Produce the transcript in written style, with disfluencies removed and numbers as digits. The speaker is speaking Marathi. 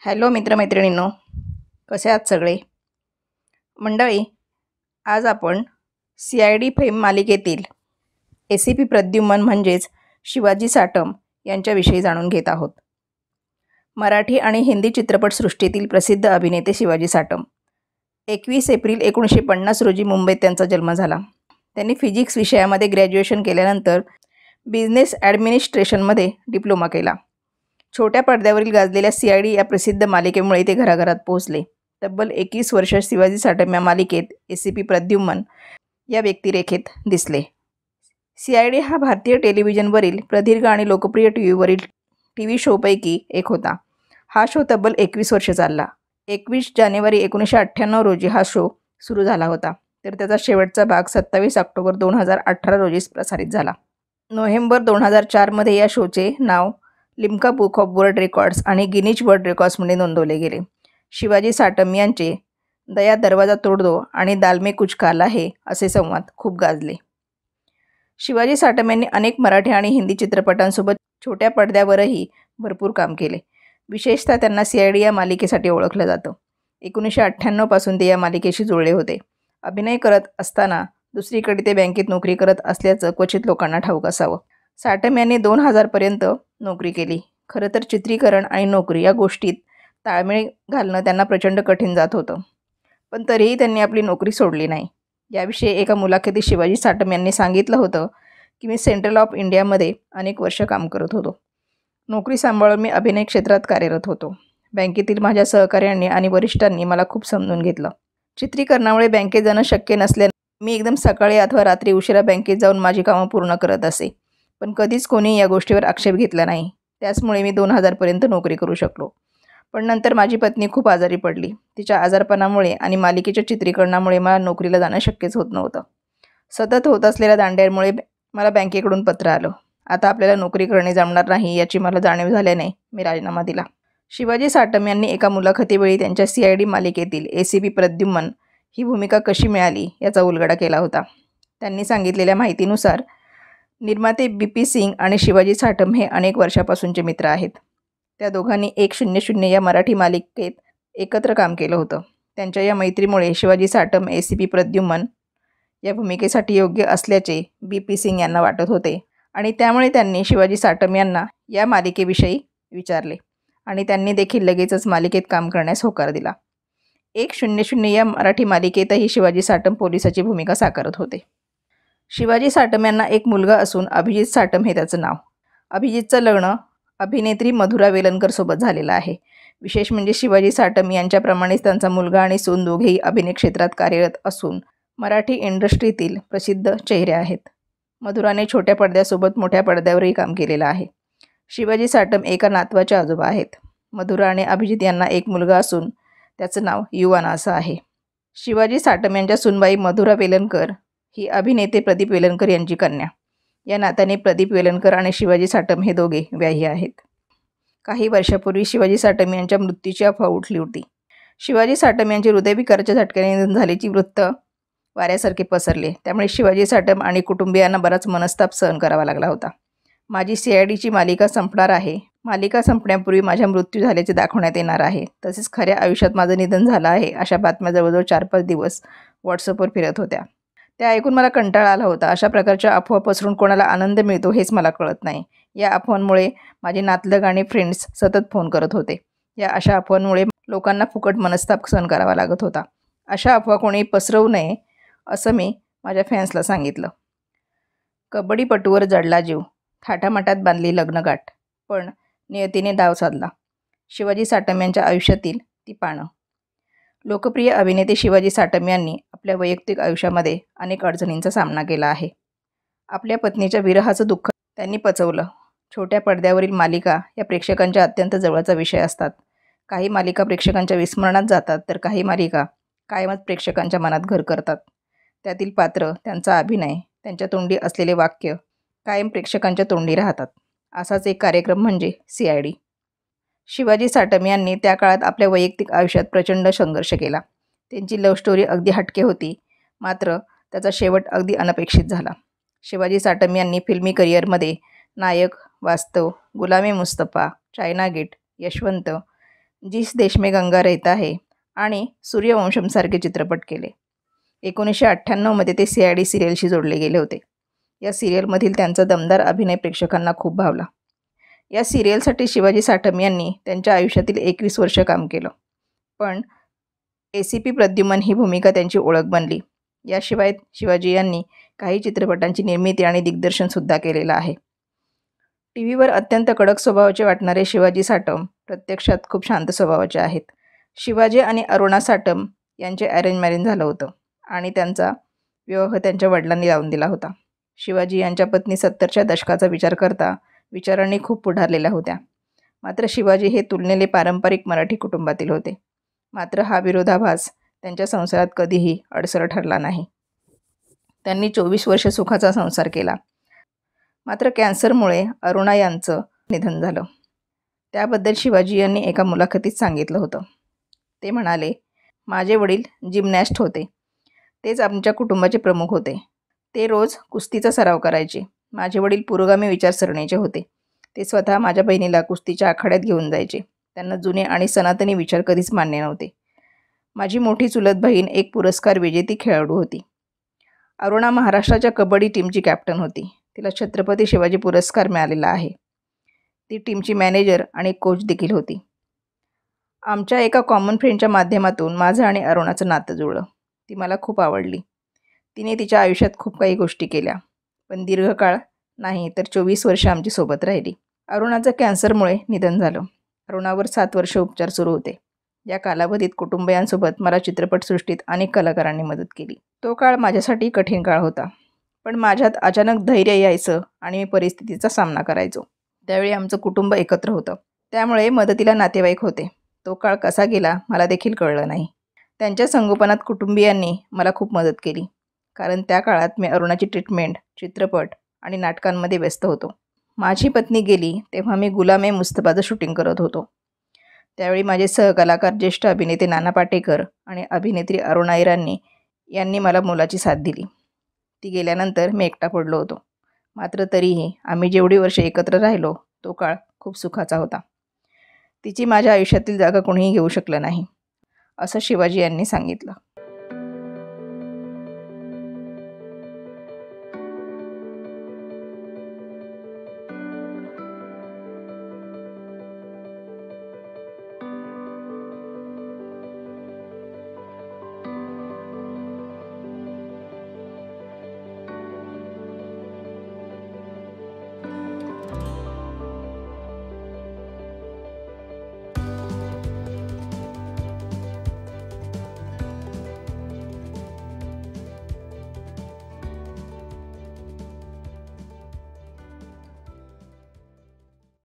हॅलो मित्रमैत्रिणींनो, कसे आहात सगळे? मंडळी, आज आपण CID फेम मालिकेतील ACP प्रद्युम्न म्हणजेच शिवाजी साटम यांच्याविषयी जाणून घेत आहोत. मराठी आणि हिंदी चित्रपटसृष्टीतील प्रसिद्ध अभिनेते शिवाजी साटम. 21 एप्रिल 1950 रोजी मुंबईत त्यांचा जन्म झाला. त्यांनी फिजिक्स विषयामध्ये ग्रॅज्युएशन केल्यानंतर बिझनेस ॲडमिनिस्ट्रेशनमध्ये डिप्लोमा केला. छोट्या पडद्यावरील गाजलेल्या CID या प्रसिद्ध मालिकेमुळे ते घराघरात पोहोचले. तब्बल 21 वर्ष शिवाजी साटम या मालिकेत ACP प्रद्युम्न या व्यक्तिरेखेत दिसले. CID हा भारतीय टेलिव्हिजनवरील प्रदीर्घ आणि लोकप्रिय टीव्ही शोपैकी एक होता. हा शो तब्बल 21 वर्ष चालला. 21 जानेवारी 1998 रोजी हा शो सुरू झाला होता, तर त्याचा शेवटचा भाग 27 ऑक्टोबर 2018 रोजी प्रसारित झाला. नोव्हेंबर 2004 मध्ये या शोचे नाव Limca book of world records आणि गिनीज वर्ल्ड रेकॉर्ड्समध्ये नोंदवले गेले. शिवाजी साटम यांचे दया दरवाजा तोड दो आणि दाल में कुछ काला है असे संवाद खूप गाजले. शिवाजी साटम यांनी अनेक मराठी आणि हिंदी चित्रपटांसोबत छोट्या पडद्यावरही भरपूर काम केले. विशेषतः त्यांना CID या मालिकेसाठी ओळखलं जातं. 1998 पासून ते या मालिकेशी जुळले होते. अभिनय करत असताना दुसरीकडे ते बँकेत नोकरी करत असल्याचं क्वचित लोकांना ठाऊक असावं. साटम यांनी 2000 पर्यंत नोकरी केली. खरं तर चित्रीकरण आणि नोकरी या गोष्टीत ताळमेळ घालणं त्यांना प्रचंड कठीण जात होतं, पण तरीही त्यांनी आपली नोकरी सोडली नाही. याविषयी एका मुलाखतीत शिवाजी साटम यांनी सांगितलं होतं की मी सेंट्रल ऑफ इंडियामध्ये अनेक वर्ष काम करत होतो. नोकरी सांभाळून मी अभिनय क्षेत्रात कार्यरत होतो. बँकेतील माझ्या सहकाऱ्यांनी आणि वरिष्ठांनी मला खूप समजून घेतलं. चित्रीकरणामुळे बँकेत जाणं शक्य नसल्याने मी एकदम सकाळी अथवा रात्री उशिरा बँकेत जाऊन माझी कामं पूर्ण करत असे, पण कधीच कोणी या गोष्टीवर आक्षेप घेतला नाही. त्याचमुळे मी 2000 पर्यंत नोकरी करू शकलो. पण नंतर माझी पत्नी खूप आजारी पडली. तिच्या आजारपणामुळे आणि मालिकेच्या चित्रीकरणामुळे मला नोकरीला जाणं शक्यच होत नव्हतं. सतत होत असलेल्या दांड्यांमुळे मला बँकेकडून पत्र आलं. आता आपल्याला नोकरी करणे जमणार नाही याची मला जाणीव झाल्याने मी राजीनामा दिला. शिवाजी साटम यांनी एका मुलाखतीवेळी त्यांच्या CID मालिकेतील ACP प्रद्युम्न ही भूमिका कशी मिळाली याचा उलगडा केला होता. त्यांनी सांगितलेल्या माहितीनुसार निर्माते BP सिंग आणि शिवाजी साटम हे अनेक वर्षापासूनचे मित्र आहेत. त्या दोघांनी 100 या मराठी मालिकेत एकत्र काम केलं होतं. त्यांच्या या मैत्रीमुळे शिवाजी साटम ACP प्रद्युम्न या भूमिकेसाठी योग्य असल्याचे BP सिंग यांना वाटत होते आणि त्यामुळे त्यांनी शिवाजी साटम यांना या मालिकेविषयी विचारले आणि त्यांनी देखील लगेचच मालिकेत काम करण्यास होकार दिला. 100 या मराठी मालिकेतही शिवाजी साटम पोलिसाची भूमिका साकारत होते. शिवाजी साटम यांना एक मुलगा असून अभिजित साटम हे त्याचं नाव. अभिजितचं लग्न अभिनेत्री मधुरा वेलणकर सोबत झालेलं आहे. विशेष म्हणजे शिवाजी साटम यांच्याप्रमाणेच त्यांचा मुलगा आणि सून दोघेही अभिनय क्षेत्रात कार्यरत असून मराठी इंडस्ट्रीतील प्रसिद्ध चेहरे आहेत. मधुराने छोट्या पडद्यासोबत मोठ्या पडद्यावरही काम केलेलं आहे. शिवाजी साटम एका नातवाचे आजोबा आहेत. मधुरा आणि अभिजित यांना एक मुलगा असून त्याचं नाव युवाना असं आहे. शिवाजी साटम यांच्या सूनबाई मधुरा वेलणकर ही अभिनेते प्रदीप वेलणकर यांची कन्या. या नात्याने प्रदीप वेलणकर आणि शिवाजी साटम हे दोघे व्याही आहेत. काही वर्षापूर्वी शिवाजी साटम यांच्या मृत्यूची अफवा उठली होती. शिवाजी साटम यांचे हृदयविकाराच्या झटक्याने निधन झाल्याची वृत्त वाऱ्यासारखे पसरले. त्यामुळे शिवाजी साटम आणि कुटुंबियांना बराच मनस्ताप सहन करावा लागला होता. माझी CIDची मालिका संपणार आहे. मालिका संपण्यापूर्वी माझ्या मृत्यू झाल्याचे दाखवण्यात येणार आहे. तसेच खऱ्या आयुष्यात माझं निधन झालं आहे अशा बातम्या जवळजवळ 4-5 दिवस व्हॉट्सअपवर फिरत होत्या. त्या ऐकून मला कंटाळा आला होता. अशा प्रकारच्या अफवा पसरून कोणाला आनंद मिळतो हेच मला कळत नाही. या अफवांमुळे माझे नातलग आणि फ्रेंड्स सतत फोन करत होते. या अशा अफवांमुळे लोकांना फुकट मनस्ताप सहन करावा लागत होता. अशा अफवा कोणी पसरवू नये असं मी माझ्या फॅन्सला सांगितलं. कबड्डीपटूवर जडला जीव, थाटामाटात बांधली लग्नगाठ, पण नियतीने डाव साधला. शिवाजी साटम यांच्या आयुष्यातील ती पानं. लोकप्रिय अभिनेते शिवाजी साटम यांनी आपल्या वैयक्तिक आयुष्यामध्ये अनेक अडचणींचा सामना केला आहे. आपल्या पत्नीच्या विरहाचं दुःख त्यांनी पचवलं. छोट्या पडद्यावरील मालिका या प्रेक्षकांच्या अत्यंत जवळचा विषय असतात. काही मालिका प्रेक्षकांच्या विस्मरणात जातात, तर काही मालिका कायमच प्रेक्षकांच्या मनात घर करतात. त्यातील पात्र, त्यांचा अभिनय, त्यांच्या तोंडी असलेले वाक्य कायम प्रेक्षकांच्या तोंडी राहतात. असाच एक कार्यक्रम म्हणजे CID. शिवाजी साटम यांनी त्या काळात आपल्या वैयक्तिक आयुष्यात प्रचंड संघर्ष केला. त्यांची लव्ह स्टोरी अगदी हटके होती, मात्र त्याचा शेवट अगदी अनपेक्षित झाला. शिवाजी साटम यांनी फिल्मी करिअरमध्ये नायक, वास्तव, गुलाम-ए-मुस्तफा, चायना गेट, यशवंत, जिस देश में गंगा रहता है आणि सूर्यवंशमसारखे चित्रपट केले. 1998मध्ये ते CID सिरियलशी जोडले गेले होते. या सिरियलमधील त्यांचा दमदार अभिनय प्रेक्षकांना खूप भावला. या सिरियलसाठी शिवाजी साटम यांनी त्यांच्या आयुष्यातील 21 वर्ष काम केलं. पण ACP प्रद्युम्न ही भूमिका त्यांची ओळख बनली. याशिवाय शिवाजी यांनी काही चित्रपटांची निर्मिती आणि दिग्दर्शनसुद्धा केलेलं आहे. टीव्हीवर अत्यंत कडक स्वभावाचे वाटणारे शिवाजी साटम प्रत्यक्षात खूप शांत स्वभावाचे आहेत. शिवाजी आणि अरुणा साटम यांचे अरेंज मॅरेज झालं होतं आणि त्यांचा विवाह त्यांच्या वडिलांनी लावून दिला होता. शिवाजी यांच्या पत्नी 70च्या दशकाचा विचार करता विचारांनी खूप पुढारलेल्या होत्या. मात्र शिवाजी हे तुलनेने पारंपरिक मराठी कुटुंबातील होते. मात्र हा विरोधाभास त्यांच्या संसारात कधीही अडसर ठरला नाही. त्यांनी 24 वर्ष सुखाचा संसार केला. मात्र कॅन्सरमुळे अरुणा यांचं निधन झालं. त्याबद्दल शिवाजी यांनी एका मुलाखतीत सांगितलं होतं. ते म्हणाले, माझे वडील जिमनॅस्ट होते. तेच आमच्या कुटुंबाचे प्रमुख होते. ते रोज कुस्तीचा सराव करायचे. माझे वडील पुरोगामी विचारसरणीचे होते. ते स्वतः माझ्या बहिणीला कुस्तीच्या आखाड्यात घेऊन जायचे. त्यांना जुने आणि सनातनी विचार कधीच मान्य नव्हते. माझी मोठी चुलत बहीण एक पुरस्कार विजेती खेळाडू होती. अरुणा महाराष्ट्राच्या कबड्डी टीमची कॅप्टन होती. तिला छत्रपती शिवाजी पुरस्कार मिळालेला आहे. ती टीमची मॅनेजर आणि कोच देखील होती. आमच्या एका कॉमन फ्रेंडच्या माध्यमातून माझं आणि अरुणाचं नातं जुळलं. ती मला खूप आवडली. तिने तिच्या आयुष्यात खूप काही गोष्टी केल्या, पण दीर्घकाळ नाही तर 24 वर्ष आमची सोबत राहिली. अरुणाचं कॅन्सरमुळे निधन झालं. अरुणावर 7 वर्ष उपचार सुरू होते. या कालावधीत कुटुंबियांसोबत मला चित्रपटसृष्टीत अनेक कलाकारांनी मदत केली. तो काळ माझ्यासाठी कठीण काळ होता, पण माझ्यात अचानक धैर्य यायचं आणि मी परिस्थितीचा सामना करायचो. त्यावेळी आमचं कुटुंब एकत्र होतं, त्यामुळे मदतीला नातेवाईक होते. तो काळ कसा गेला मला देखील कळलं नाही. त्यांच्या संगोपनात कुटुंबियांनी मला खूप मदत केली, कारण त्या काळात मी अरुणाची ट्रीटमेंट, चित्रपट आणि नाटकांमध्ये व्यस्त होतो. माझी पत्नी गेली तेव्हा मी गुलाम-ए मुस्तफाचं शूटिंग करत होतो. त्यावेळी माझे सहकलाकार ज्येष्ठ अभिनेते नाना पाटेकर आणि अभिनेत्री अरुणा इराणी यांनी मला मोलाची साथ दिली. ती गेल्यानंतर मी एकटा पडलो होतो. मात्र तरीही आम्ही जेवढी वर्षे एकत्र राहिलो तो काळ खूप सुखाचा होता. तिची माझ्या आयुष्यातील जागा कोणीही घेऊ शकलं नाही, असं शिवाजी यांनी सांगितलं.